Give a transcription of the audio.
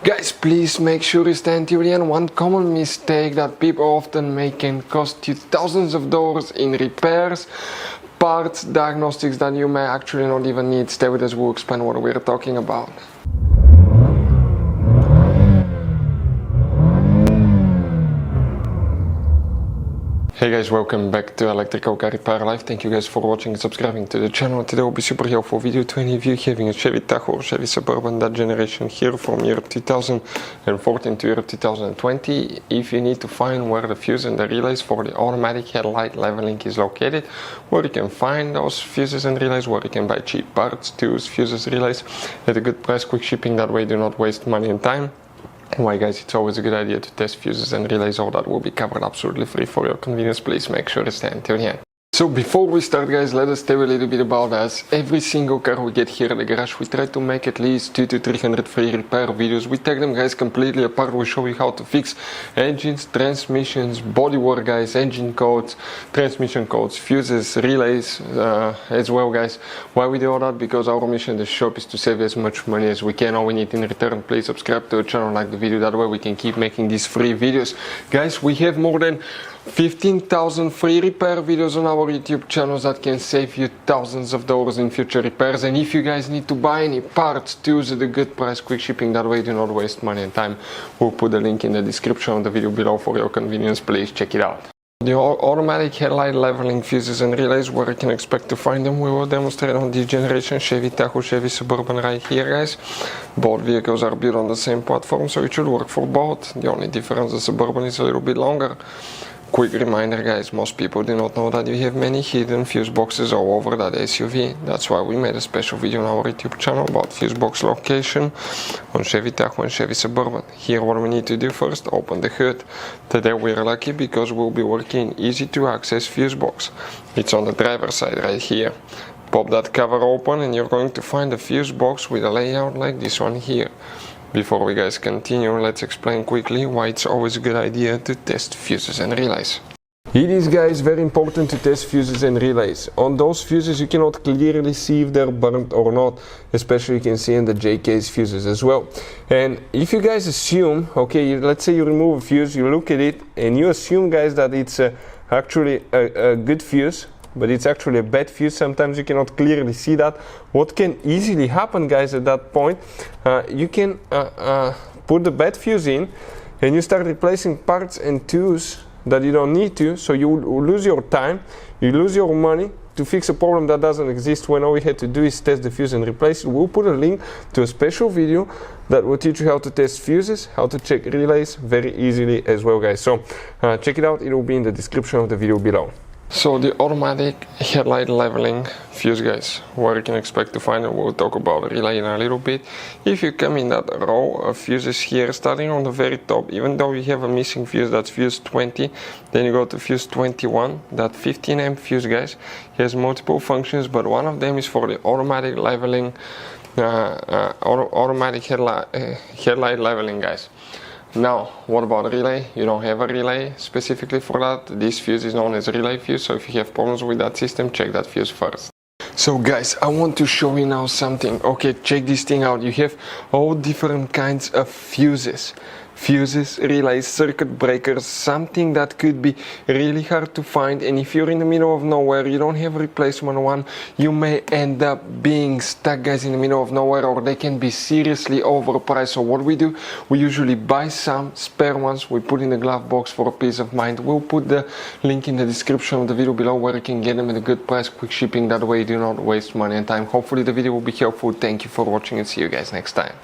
Guys, please make sure you stand till the end. One common mistake that people often make can cost you thousands of dollars in repairs, parts, diagnostics that you may actually not even need. Stay with us, we'll explain what we're talking about. Hey guys, welcome back to Electrical Car Repair Live. Thank you guys for watching and subscribing to the channel. Today will be super helpful video to any of you having a Chevy Tahoe or Chevy Suburban, that generation here from year 2014 to year 2020. If you need to find where the fuse and the relays for the automatic headlight leveling is located, where you can find those fuses and relays, where you can buy cheap parts, tools, fuses, relays at a good price, quick shipping, that way do not waste money and time. Why guys, it's always a good idea to test fuses and relays. All that will be covered absolutely free for your convenience. Please make sure to stay until the end. So before we start guys, let us tell you a little bit about us. Every single car we get here at the garage, we try to make at least 200 to 300 free repair videos. We take them guys completely apart. We show you how to fix engines, transmissions, bodywork guys, engine codes, transmission codes, fuses, relays as well guys. Why we do all that? Because our mission in the shop is to save as much money as we can. All we need in return, please subscribe to the channel, like the video, that way we can keep making these free videos. Guys, we have more than 15,000 free repair videos on our YouTube channels that can save you thousands of dollars in future repairs. And if you guys need to buy any parts, tools at a good price, quick shipping, that way do not waste money and time. We'll put the link in the description of the video below for your convenience. Please check it out. The automatic headlight leveling fuses and relays, where you can expect to find them, we will demonstrate on this generation Chevy Tahoe, Chevy Suburban right here guys. Both vehicles are built on the same platform, so it should work for both. The only difference, the Suburban is a little bit longer. Quick reminder guys, most people do not know that we have many hidden fuse boxes all over that SUV. That's why we made a special video on our YouTube channel about fuse box location on Chevy Tahoe and Chevy Suburban. Here what we need to do first, open the hood. Today we're lucky because we'll be working easy to access fuse box. It's on the driver's side right here. Pop that cover open and you're going to find a fuse box with a layout like this one here. Before we guys continue, let's explain quickly why it's always a good idea to test fuses and relays. It is guys very important to test fuses and relays. On those fuses you cannot clearly see if they're burnt or not, especially you can see in the JK's fuses as well. And if you guys assume, okay, let's say you remove a fuse, you look at it and you assume guys that it's actually a good fuse, but it's actually a bad fuse. Sometimes you cannot clearly see that. What can easily happen guys at that point, you can put the bad fuse in and you start replacing parts and tools that you don't need to, so you lose your time, you lose your money to fix a problem that doesn't exist, when all we had to do is test the fuse and replace it. We'll put a link to a special video that will teach you how to test fuses, how to check relays very easily as well guys. So check it out, it will be in the description of the video below. So the automatic headlight leveling fuse guys, where you can expect to find it, we'll talk about relay in a little bit. If you come in that row of fuses here, starting on the very top, even though you have a missing fuse, that's fuse 20, then you go to fuse 21, that 15 amp fuse guys, it has multiple functions, but one of them is for the automatic leveling, automatic headlight leveling guys. Now, what about a relay? You don't have a relay specifically for that. This fuse is known as a relay fuse, so if you have problems with that system, check that fuse first. So guys, I want to show you now something. Okay, check this thing out. You have all different kinds of fuses. Fuses, relays, circuit breakers, something that could be really hard to find, and if you're in the middle of nowhere, you don't have a replacement one, you may end up being stuck guys in the middle of nowhere, or they can be seriously overpriced. So what we do, we usually buy some spare ones, we put in the glove box for a peace of mind. We'll put the link in the description of the video below where you can get them at a good price, quick shipping, that way you do not waste money and time. Hopefully the video will be helpful. Thank you for watching and see you guys next time.